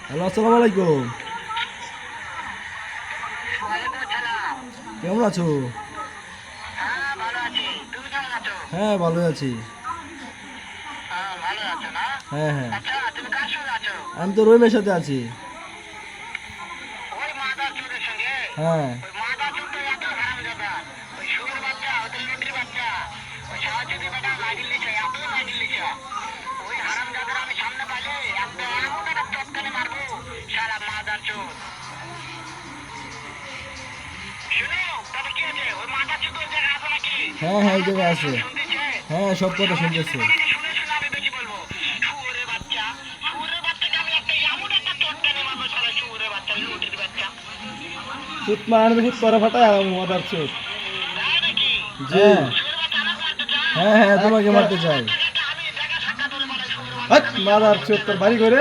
Hello, আসসালামু আলাইকুম। কেমন আছো? হ্যাঁ, ভালো আছি। হ্যাঁ হ্যাঁ, আমি তো রহিমের সাথে আছি। হ্যাঁ। হ্যাঁ হ্যাঁ, এই জায়গায় আছে। হ্যাঁ, সব কথা শুনতেছে। সুত মারবে সুত করে ফাটায় মাদার চোদ। জি। হ্যাঁ হ্যাঁ হ্যাঁ, তোমাকে আচ্ছা। মারতে চাই। হাট মাদার চোদ তোর বাড়ি করে